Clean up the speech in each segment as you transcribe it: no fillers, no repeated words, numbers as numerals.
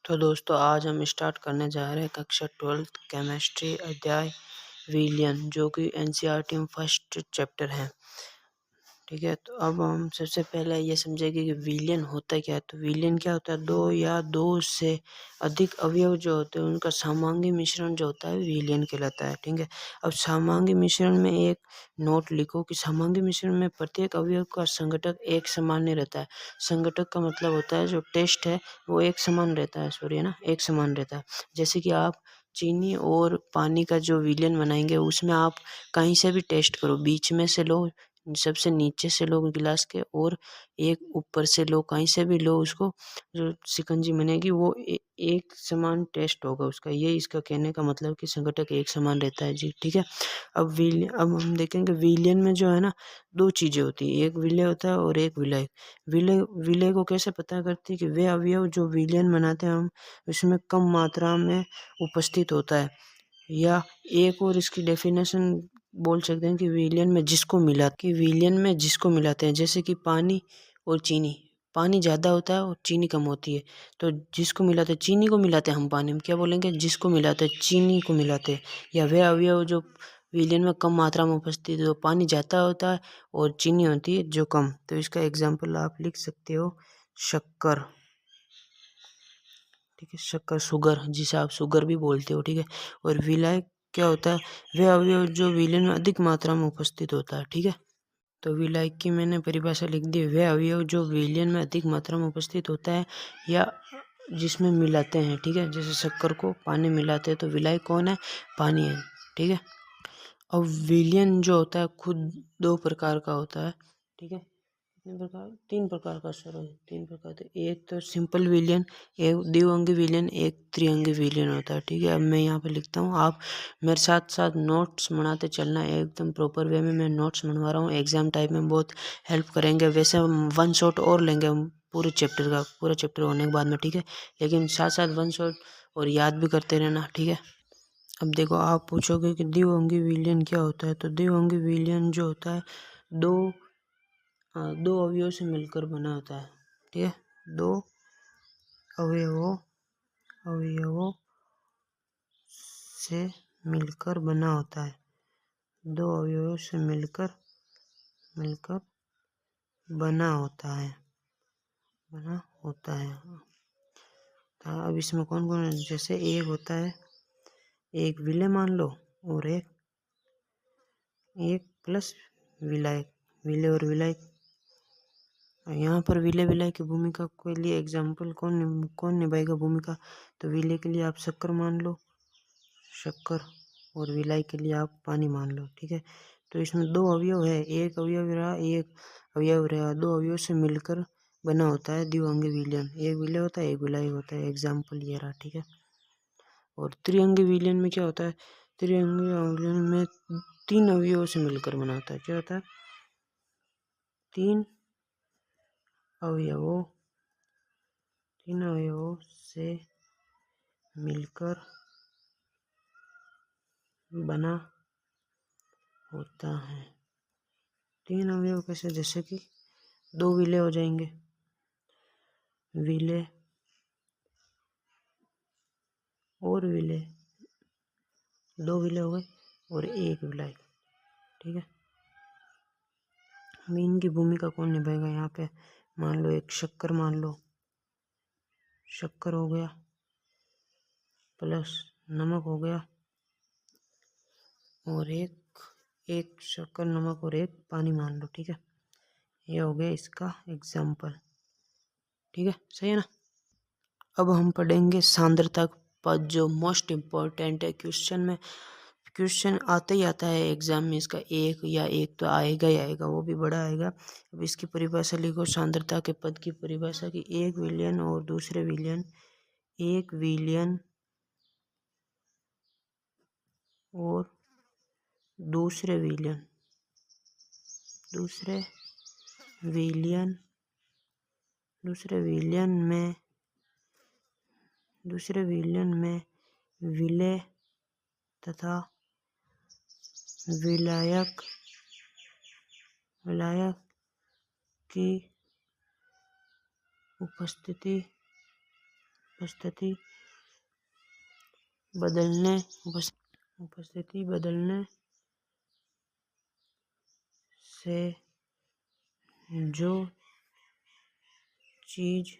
तो दोस्तों आज हम स्टार्ट करने जा रहे हैं कक्षा 12th केमिस्ट्री अध्याय विलयन, जो कि एनसीईआरटी में फर्स्ट चैप्टर है। ठीक है, तो अब हम सबसे पहले ये समझेंगे कि विलयन होता क्या है। तो विलयन क्या होता है, दो या दो से अधिक अवयव जो होते हैं उनका समांगी मिश्रण जो होता है विलयन कहलाता है। ठीक है, अब समांगी मिश्रण में एक नोट लिखो कि समांगी मिश्रण में प्रत्येक अवयव का संघटक एक समान नहीं रहता है। संघटक का मतलब होता है जो टेस्ट है वो एक समान रहता है, सॉरी है ना, एक समान रहता है। जैसे कि आप चीनी और पानी का जो विलयन बनाएंगे उसमें आप कहीं से भी टेस्ट करो, बीच में से लो, सबसे नीचे से लो गिलास के, और एक ऊपर से लो, कहीं से भी लो, उसको जो शिकंजी बनेगी वो एक समान टेस्ट होगा उसका। ये इसका कहने का मतलब कि संघटक एक समान रहता है जी। ठीक है, अब हम देखेंगे विलयन में जो है ना, दो चीजें होती है, एक विलय होता है और एक विलय। विलय विलय को कैसे पता करती है कि वे अवयव जो विलयन बनाते हैं हम उसमें कम मात्रा में उपस्थित होता है, या एक और इसकी डेफिनेशन बोल सकते हैं कि विलयन में जिसको मिलाते हैं, जैसे कि पानी और चीनी, पानी ज़्यादा होता है और चीनी कम होती है, तो जिसको मिलाते हैं, चीनी को मिलाते हैं हम पानी में, क्या बोलेंगे, जिसको मिलाते हैं चीनी को मिलाते हैं। या वे अवयव जो विलयन में कम मात्रा में उपस्थित है, तो पानी ज़्यादा होता है और चीनी होती है जो कम। तो इसका एग्जाम्पल आप लिख सकते हो शक्कर। ठीक है, शक्कर, शुगर, जिसे आप शुगर भी बोलते हो। ठीक है, और विलायक क्या होता है, वह अवयव जो विलयन में अधिक मात्रा में उपस्थित होता है। ठीक है, तो विलायक की मैंने परिभाषा लिख दी, वह अवयव जो विलयन में अधिक मात्रा में उपस्थित होता है या जिसमें मिलाते हैं। ठीक है, जैसे शक्कर को पानी मिलाते हैं तो विलायक कौन है, पानी है। ठीक है, अब विलयन जो होता है खुद दो प्रकार का होता है। ठीक है, तीन प्रकार का, सॉरी, तीन प्रकार थे। एक तो सिंपल विलयन, एक द्विअंगी विलयन, एक त्रिअंगी विलयन होता है। ठीक है, अब मैं यहाँ पे लिखता हूँ, आप मेरे साथ साथ नोट्स बनाते चलना है, एकदम प्रॉपर वे में मैं नोट्स बनवा रहा हूँ, एग्जाम टाइम में बहुत हेल्प करेंगे। वैसे हम वन शॉट और लेंगे हम पूरे चैप्टर होने के बाद में। ठीक है, लेकिन साथ साथ वन शॉट और याद भी करते रहना। ठीक है, अब देखो, आप पूछोगे कि द्विअंगी विलयन क्या होता है। तो द्विअंगी विलयन जो होता है दो अवयवों से मिलकर बना होता है। ठीक है, दो अवयवों से मिलकर बना होता है, दो अवयवों से मिलकर बना होता है। अब इसमें कौन कौन है, जैसे एक होता है, एक विलय मान लो, और एक प्लस विलायक, विलय और विलायक। यहाँ पर विलय विलय की भूमिका के लिए एग्जाम्पल कौन निभाएगा भूमिका, तो विलय के लिए आप शक्कर मान लो, शक्कर, और विलय के लिए आप पानी मान लो। ठीक है, तो इसमें दो अवयव है, एक अवयव रहा, दो अवयव से मिलकर बना होता है द्विअंगी विलयन। एक विलय होता है, एक विलय होता है, एग्जाम्पल ये रहा। ठीक है, और त्रिअंगी विलयन में क्या होता है, त्रिअंगी विलयन में तीन अवयवों से मिलकर बना होता है। क्या होता है, तीन अवयवों से मिलकर बना होता है। तीन अवयव कैसे, जैसे कि दो विलय हो जाएंगे, विलय और विलय, दो विलय हो गए और एक विलय। ठीक है, हम इनकी भूमिका कौन निभाएगा यहाँ पे, मान लो एक शक्कर मान लो, शक्कर हो गया प्लस नमक हो गया, और एक शक्कर, नमक और एक पानी मान लो। ठीक है, ये हो गया इसका एग्जाम्पल। ठीक है, सही है ना। अब हम पढ़ेंगे सांद्रता पद, जो मोस्ट इम्पोर्टेंट है। क्वेश्चन आता ही आता है एग्जाम में, इसका एक तो आएगा ही आएगा, वो भी बड़ा आएगा। अब इसकी परिभाषा लिखो, सांद्रता के पद की परिभाषा की, एक विलयन और दूसरे विलयन और दूसरे विलयन में विलय तथा विलायक की उपस्थिति उपस्थिति बदलने से जो चीज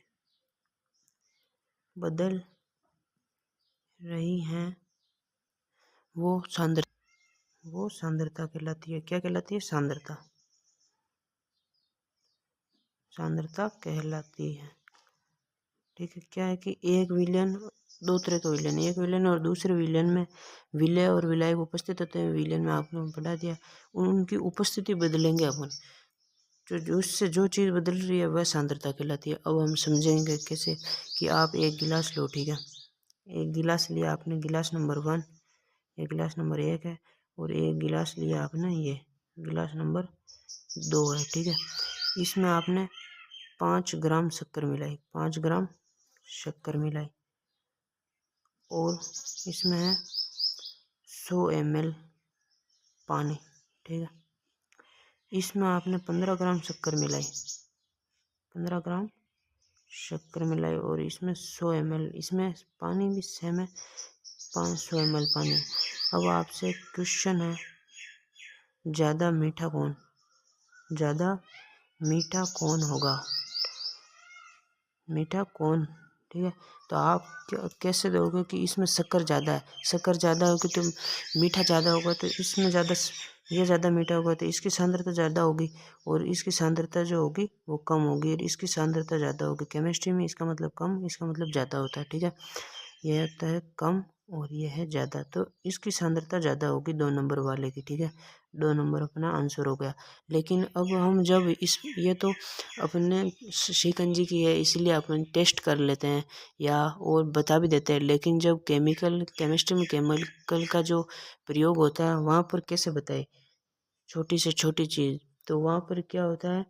बदल रही है वो सांद्रता कहलाती है। क्या कहलाती है? सांद्रता कहलाती है। ठीक है। क्या है कि एक विलयन, दो तरह के विलयन, एक विलयन और दूसरे विलयन में विलय और विलायक उपस्थित होते हैं। विलयन में आपने पढ़ा दिया, उनकी उपस्थिति बदलेंगे अपन, जो उससे जो चीज़ बदल रही है वह सांद्रता कहलाती है। अब हम समझेंगे कैसे कि आप एक गिलास लो। ठीक है, एक गिलास लिया आपने, गिलास नंबर 1, एक गिलास नंबर 1 है, और एक गिलास लिया आपने, ये गिलास नंबर 2 है। ठीक है, इसमें आपने 5 ग्राम शक्कर मिलाई, 5 ग्राम शक्कर मिलाई, और इसमें है 100 ml पानी। ठीक है, इसमें आपने 15 ग्राम शक्कर मिलाई, 15 ग्राम शक्कर मिलाई, और इसमें 100 ml, इसमें पानी भी सेम है, 500 ml पानी। अब आपसे क्वेश्चन है, ज़्यादा मीठा होगा, मीठा कौन? ठीक है, तो आप कैसे दोगे कि इसमें शक्कर ज़्यादा है, शक्कर ज़्यादा होगी तो मीठा ज़्यादा होगा, तो इसमें ये ज़्यादा मीठा होगा तो इसकी सांद्रता ज़्यादा होगी, और इसकी सांद्रता जो होगी वो कम होगी, और इसकी सांद्रता ज़्यादा होगी। केमिस्ट्री में इसका मतलब कम, इसका मतलब ज़्यादा होता है। ठीक है, यह होता है कम और यह है ज़्यादा, तो इसकी सांद्रता ज़्यादा होगी 2 नंबर वाले की। ठीक है, 2 नंबर अपना आंसर हो गया। लेकिन अब हम जब ये तो अपने शिकंजी की है इसलिए अपन टेस्ट कर लेते हैं या और बता भी देते हैं, लेकिन जब केमिस्ट्री में केमिकल का जो प्रयोग होता है वहाँ पर कैसे बताए, छोटी से छोटी चीज़, तो वहाँ पर क्या होता है।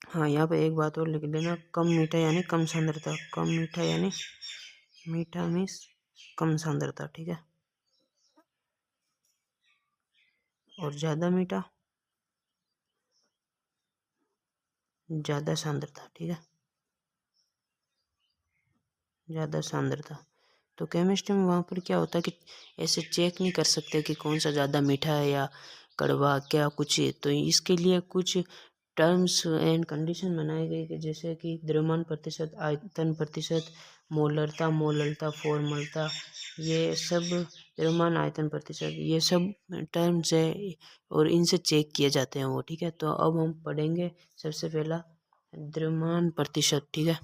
हाँ, यहाँ पर एक बात और लिख देना, कम मीठा यानी कम सांद्रता, कम मीठा यानी मीठा मीन्स कम सांद्रता। ठीक है, और ज़्यादा मीठा ज़्यादा सांद्रता। ठीक है, ज़्यादा सांद्रता। तो केमिस्ट्री में वहाँ पर क्या होता है कि ऐसे चेक नहीं कर सकते कि कौन सा ज़्यादा मीठा है या कड़वा, क्या कुछ है, तो इसके लिए कुछ टर्म्स एंड कंडीशन बनाई गई कि जैसे कि द्रव्यमान प्रतिशत, आयतन प्रतिशत, मोलरता, फॉर्मलता, ये सब द्रव्यमान, आयतन प्रतिशत, ये सब टर्म्स है और इनसे चेक किए जाते हैं वो। ठीक है, तो अब हम पढ़ेंगे सबसे पहला द्रव्यमान प्रतिशत। ठीक है,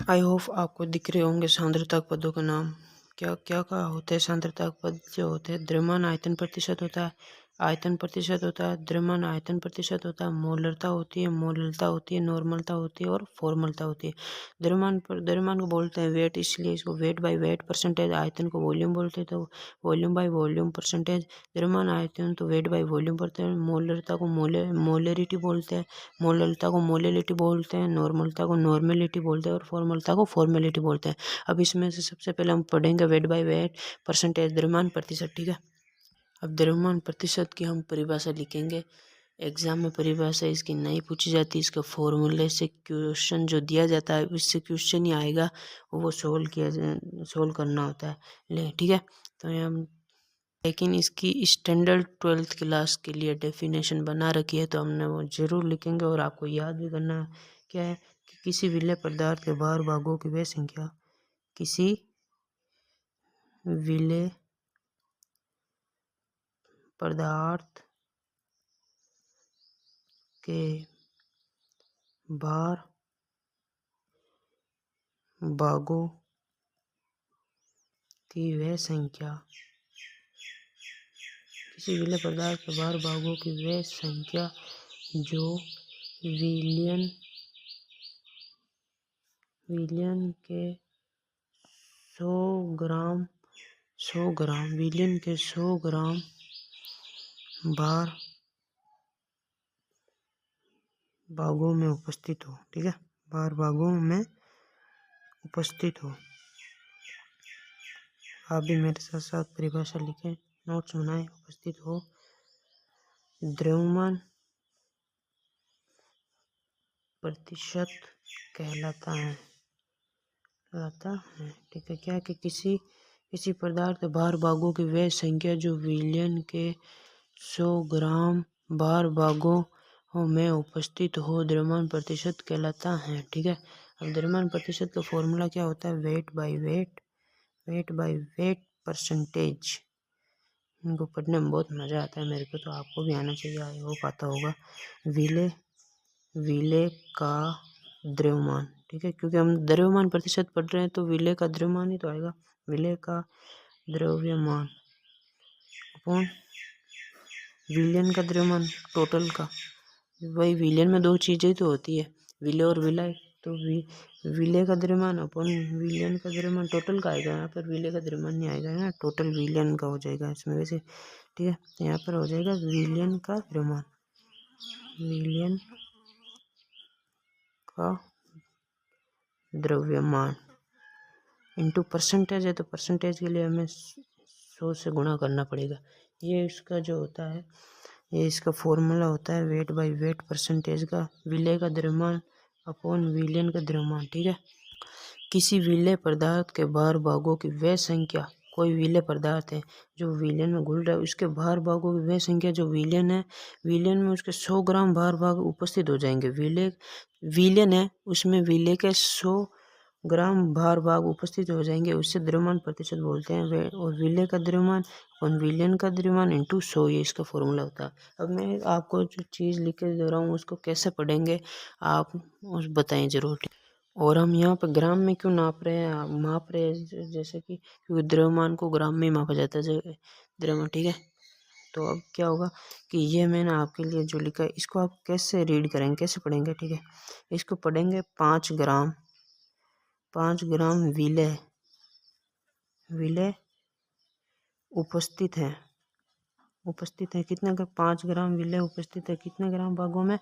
आई होप आपको दिख रहे होंगे सांद्रता पदों का नाम, क्या क्या का होते हैं। सांद्रता पद जो होते हैं, द्रव्यमान आयतन प्रतिशत होता है, आयतन प्रतिशत होता है, द्रव्यमान आयतन प्रतिशत होता है, मोलरता होती है, मोललता होती है, नॉर्मलता होती है और फॉर्मलता होती है। द्रव्यमान को बोलते हैं वेट, इसलिए इसको वेट बाय वेट परसेंटेज, आयतन को वॉल्यूम बोलते हैं तो वॉल्यूम बाय वॉल्यूम परसेंटेज, द्रव्यमान आयतन तो वेट बाय वॉल्यूम पढ़ते हैं, मोलरता को मोलरिटी बोलते हैं, मोललता को मोललिटी बोलते हैं, नॉर्मलता को नॉर्मेलिटी बोलते हैं और फॉर्मलता को फॉर्मेलिटी बोलते हैं। अब इसमें से सबसे पहले हम पढ़ेंगे वेट बाय वेट परसेंटेज, द्रव्यमान प्रतिशत। ठीक है, अब द्रव्यमान प्रतिशत की हम परिभाषा लिखेंगे। एग्जाम में परिभाषा इसकी नहीं पूछी जाती, इसके फॉर्मूले से क्वेश्चन जो दिया जाता है उससे क्वेश्चन ही आएगा, वो सोल्व करना होता है। ठीक है, तो हम लेकिन इसकी स्टैंडर्ड 12th क्लास के लिए डेफिनेशन बना रखी है, तो हमने वो जरूर लिखेंगे और आपको याद भी करना है। क्या है कि किसी विलेय पदार्थ के बाहर भागों की वह संख्या, किसी विलेय पदार्थ के बाहर भागों की वह संख्या, किसी विलेय पदार्थ के बाहर भागों की वह संख्या जो विलयन के 100 ग्राम विलयन के 100 ग्राम बार भागों में उपस्थित हो। ठीक है, बार भागों में उपस्थित हो। आप भी मेरे साथ साथ परिभाषा लिखें, नोट्स बनाएं। उपस्थित हो द्रव्यमान प्रतिशत कहलाता है, कहलाता है। ठीक है, क्या कि किसी पदार्थ के भार भागों की वह संख्या जो विलयन के 100 ग्राम भार भागों में उपस्थित हो द्रव्यमान प्रतिशत कहलाता है। ठीक है, अब द्रव्यमान प्रतिशत का फॉर्मूला क्या होता है? Weight by wait percentage. इनको पढ़ने में बहुत मज़ा आता है मेरे को, तो आपको भी आना चाहिए, आई होप आता होगा। विलेय का द्रव्यमान। ठीक है, क्योंकि हम द्रव्यमान प्रतिशत पढ़ रहे हैं तो विलेय का द्रव्यमान ही तो आएगा। विलेय का द्रव्यमान अपॉन विलयन का द्रव्यमान टोटल का। वही विलयन में दो चीज़ें तो होती है, विलेय और विलय। तो विलेय का द्रव्यमान अपॉन विलयन का द्रव्यमान टोटल का आएगा। यहाँ पर विलेय का द्रव्यमान नहीं आएगा ना, टोटल विलयन का हो जाएगा इसमें वैसे। ठीक है, तो यहाँ पर हो जाएगा विलयन का द्रव्यमान, विलयन का द्रव्यमान इंटू परसेंटेज है, तो परसेंटेज के लिए हमें 100 से गुणा करना पड़ेगा। ये इसका जो होता है, ये इसका फॉर्मूला होता है वेट बाई वेट परसेंटेज का, विलेय का द्रव्यमान अपॉन विलयन का द्रव्यमान। ठीक है, किसी विलेय पदार्थ के भार भागों की वह संख्या, कोई विलेय पदार्थ है जो विलयन में घुल रहा है, उसके भार भागों की वह संख्या जो विलयन है, विलयन में उसके 100 ग्राम भार भाग उपस्थित हो जाएंगे। विलयन है, उसमें विलेय के 100 ग्राम भार भाग उपस्थित हो जाएंगे, उससे द्रव्यमान प्रतिशत बोलते हैं। और विलेय का द्रव्यमान और विलयन का द्रव्यमान इंटू 100, ये इसका फॉर्मूला होता है। अब मैं आपको जो चीज़ लिख के दे रहा हूँ उसको कैसे पढ़ेंगे आप उस बताएं जरूर। और हम यहाँ पे ग्राम में क्यों माप रहे हैं, जैसे कि क्योंकि द्रव्यमान को ग्राम में मापा जाता है द्रव्यमान। ठीक है, तो अब क्या होगा कि ये मैंने आपके लिए जो लिखा है इसको आप कैसे रीड करेंगे, कैसे पढ़ेंगे? ठीक है, इसको पढ़ेंगे 5 ग्राम विलेय उपस्थित है कितना का? 5 ग्राम विलेय उपस्थित है कितने ग्राम भागों में?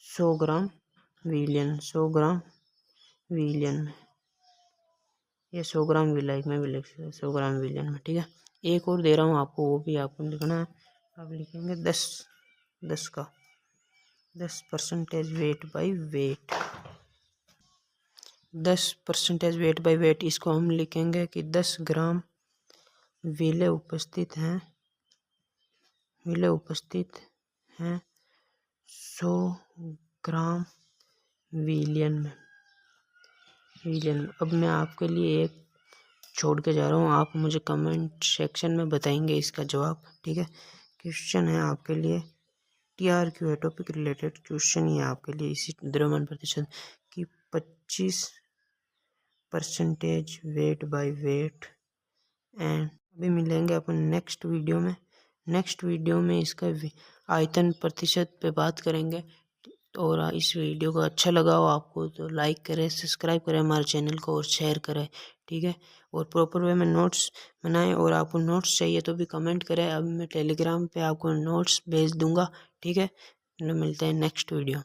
100 ग्राम विलयन, 100 ग्राम विलयन में, ये 100 ग्राम विलय में भी लिख सकते हैं, 100 ग्राम विलयन में। ठीक है, एक और दे रहा हूँ आपको, वो भी आपको लिखना है। आप लिखेंगे 10 का 10% weight by wait, 10% weight by wait. इसको हम लिखेंगे कि 10 ग्राम विलेय उपस्थित हैं 100 ग्राम विलयन में। अब मैं आपके लिए एक छोड़ के जा रहा हूँ, आप मुझे कमेंट सेक्शन में बताएंगे इसका जवाब। ठीक है, क्वेश्चन है आपके लिए TRQ है, टॉपिक रिलेटेड क्वेश्चन ही है आपके लिए इसी द्रव्यमान प्रतिशत की 25% वेट बाय वेट। एंड अभी मिलेंगे अपन नेक्स्ट वीडियो में इसका आयतन प्रतिशत पे बात करेंगे। और इस वीडियो को अच्छा लगा हो आपको तो लाइक करें, सब्सक्राइब करें हमारे चैनल को और शेयर करें। ठीक है, और प्रॉपर वे में नोट्स बनाएं, और आपको नोट्स चाहिए तो भी कमेंट करें। अब मैं टेलीग्राम पे आपको नोट्स भेज दूंगा। ठीक है, मिलते हैं नेक्स्ट वीडियो।